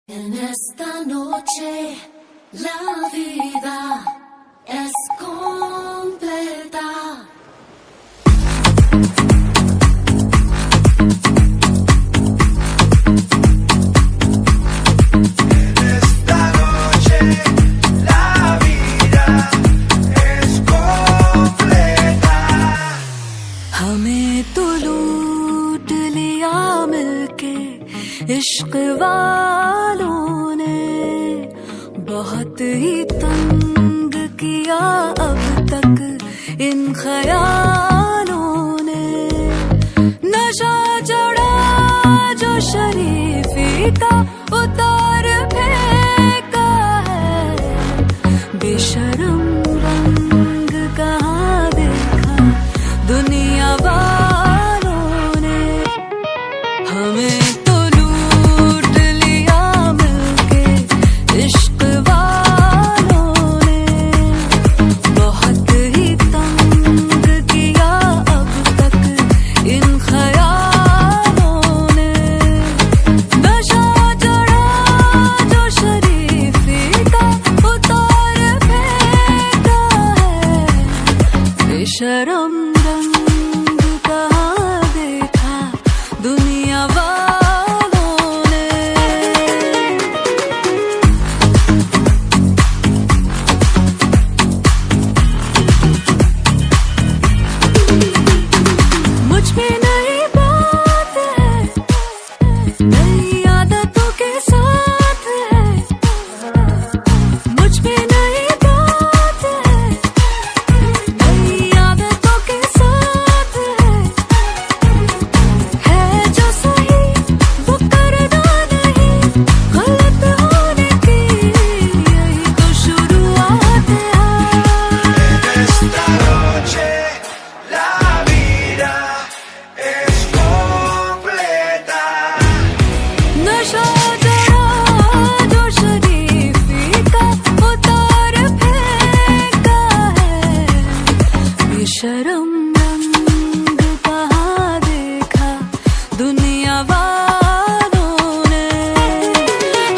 En esta noche la vida es completa. En esta noche la vida es completa. हमें तो लूट लिया मिलके इश्क वालों ने, बहुत ही तंग किया अब तक इन ख्यालों ने। नशा चढ़ा जो शरीफी का उतार फेंका है, बेशर्म रंग कहाँ देखा दुनिया वालों ने। हमें तो लूट लिया मिलके इश्क वालों ने, बहुत ही तंग किया अब तक इन ख्यालों ने। नशा चढ़ा जो शरीफी का उतार फेंका है, बेशर्म रंग कहाँ देखा दुनिया वालों ने। मुझ पे नई बात है, नई आदतों के साथ है। मुझ पे नई बात है, नई आदतों के साथ है जो सही वो करना नहीं, गलत होने की यही तो शुरुआत है। En esta noche la vida es completa. नशा चढ़ा जो शरीफी का उतार फेंका है, बेशर्म रंग कहाँ देखा दुनिया वालों ने।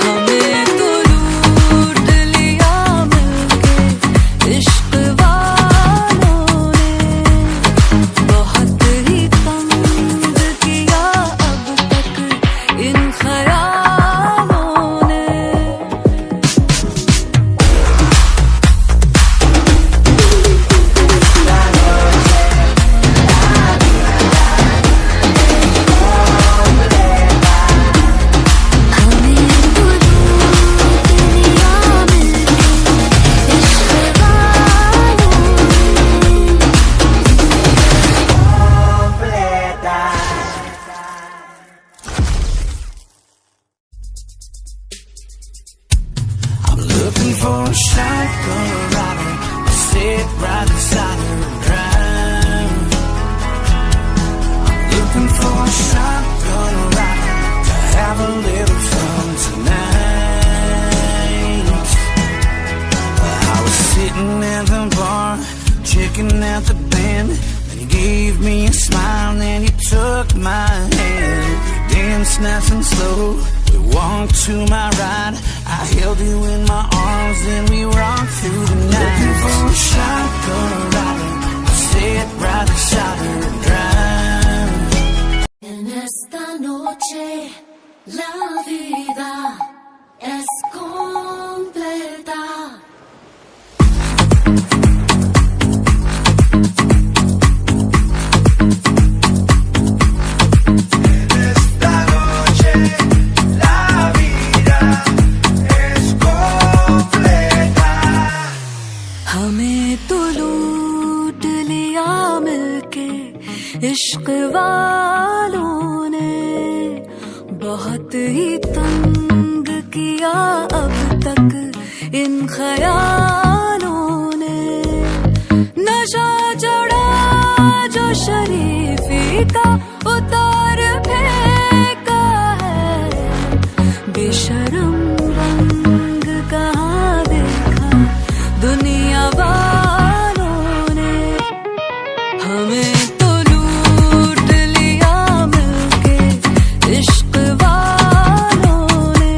हमें तो लूट लिया मिलके इश्क वालों ने, बहुत ही तंग किया अब तक इन ख्यालों ने। हमें तो लूट लिया मिलके इश्क वालों I'm looking for a shotgun rider to sit right beside her and drive. I'm looking for a shotgun rider to have a little fun tonight. I was sitting at the bar, checking out the band, and you gave me a smile, and you took my hand. We danced nice and slow, we walked to my right, I held you in my arms, then we rocked through the night. Looking for a shotgun rider to sit right beside her and drive. En esta noche la vida es completa. En esta noche la vida es completa. हमें तो लूट लिया मिलके इश्क वालों ने, बहुत ही तंग किया अब तक इन ख्यालों ने। नशा चढ़ा जो शरीफी का उतार फेंका है, बेशर्म रंग कहाँ देखा दुनिया वालों ने। हमें तो लूट लिया मिलके इश्क वालों ने।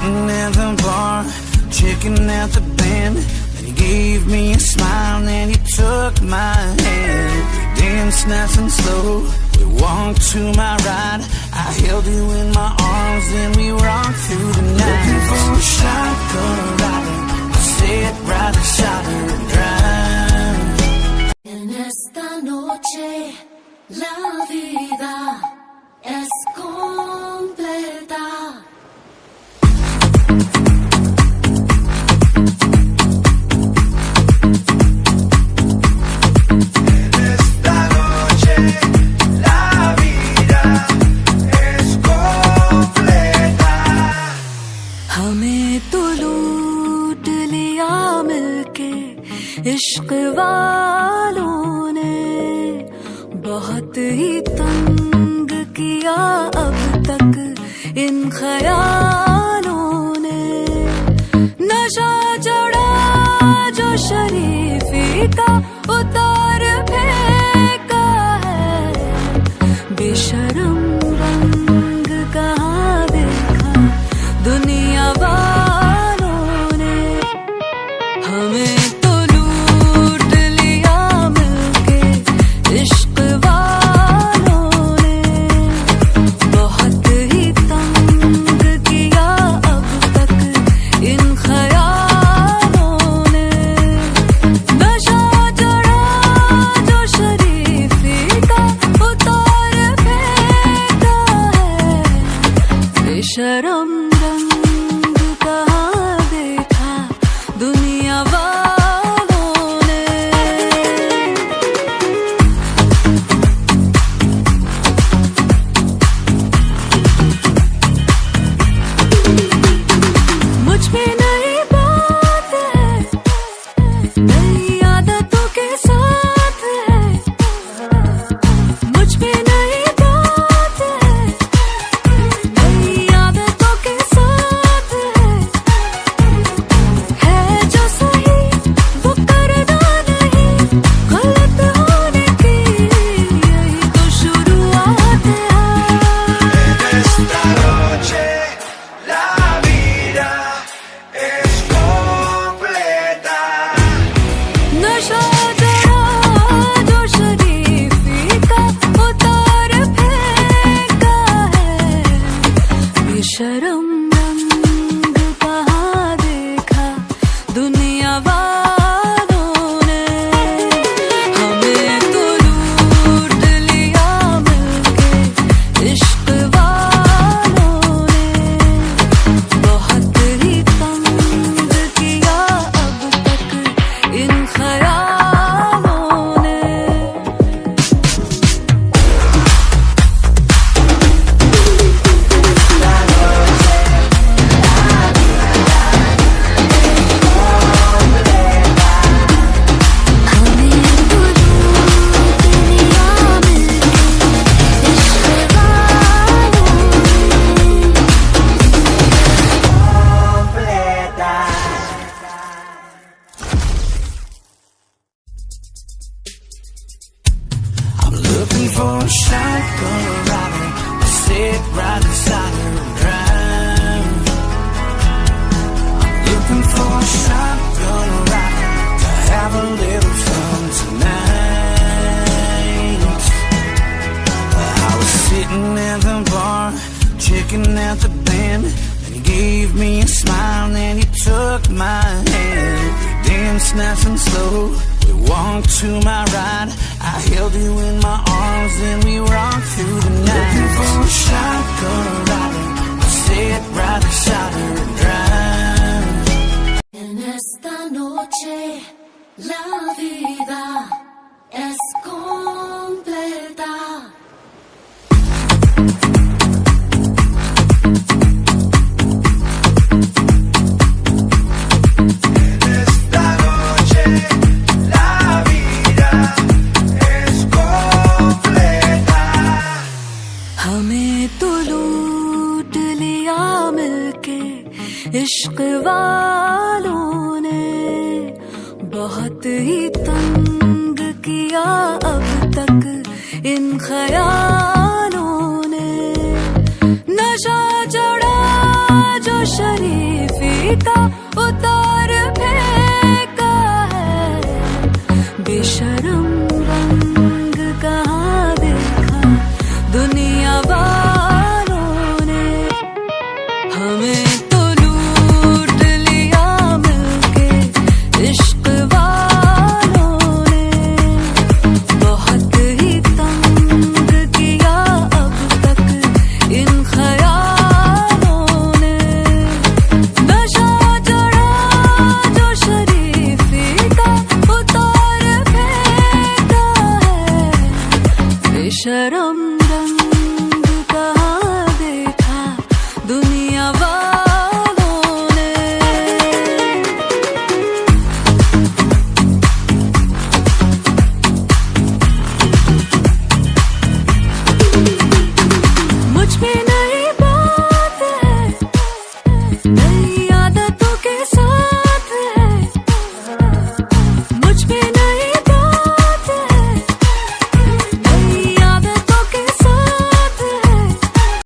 sitting at the bar, checking out the band. Then you gave me a smile, and you took my hand. We danced nice and slow, we walked to my ride. I held you in my arms, then we rocked through the night. Looking for a shotgun rider, I sit right beside her and drive. En esta noche la vida es completa. इश्क वालों ने बहुत ही तंग किया अब तक इन ख्यालों ने। नशा चढ़ा जो शरीफी का उतार फेंका है। बेशर्म रंग कहाँ देखा दुनिया वालों ने। हमें शर्म रंग कहाँ देखा दुनिया वालों ने। मुझ पे नई बात है, नई आदतों के साथ है। मुझ पे नई बात है, नई आदतों के साथ है जो सही वो करना नहीं, गलत होने की यही तो शुरुआत है। Esta noche la vida es completa. नशा चढ़ा जो शरीफी का उतार फेंका है। बेशर्म रंग कहाँ देखा दुनिया वालों ने। हमें तो लूट लिया मिलके इश्क वालों ने। बहुत ही तंग किया अब तक इन ख्यालों ने। I'm looking for a shotgun rider, I sit right beside her and drive. I'm looking for a shotgun rider to have a little fun tonight. I was sitting at the bar, checking out the band. Then you gave me a smile, and you took my hand. We danced nice and slow, we walked to my ride. I held you in my arms, then we rocked through the night. Looking for a shotgun rider, I sit right beside her and drive. En esta noche la vida es completa. Esta noche la vida es completa. हमें तो लूट लिया मिलके इश्क वालों ने। बहुत ही तंग किया अब तक इन ख्यालों ने। नशा चढ़ा जो शरीफी तेरी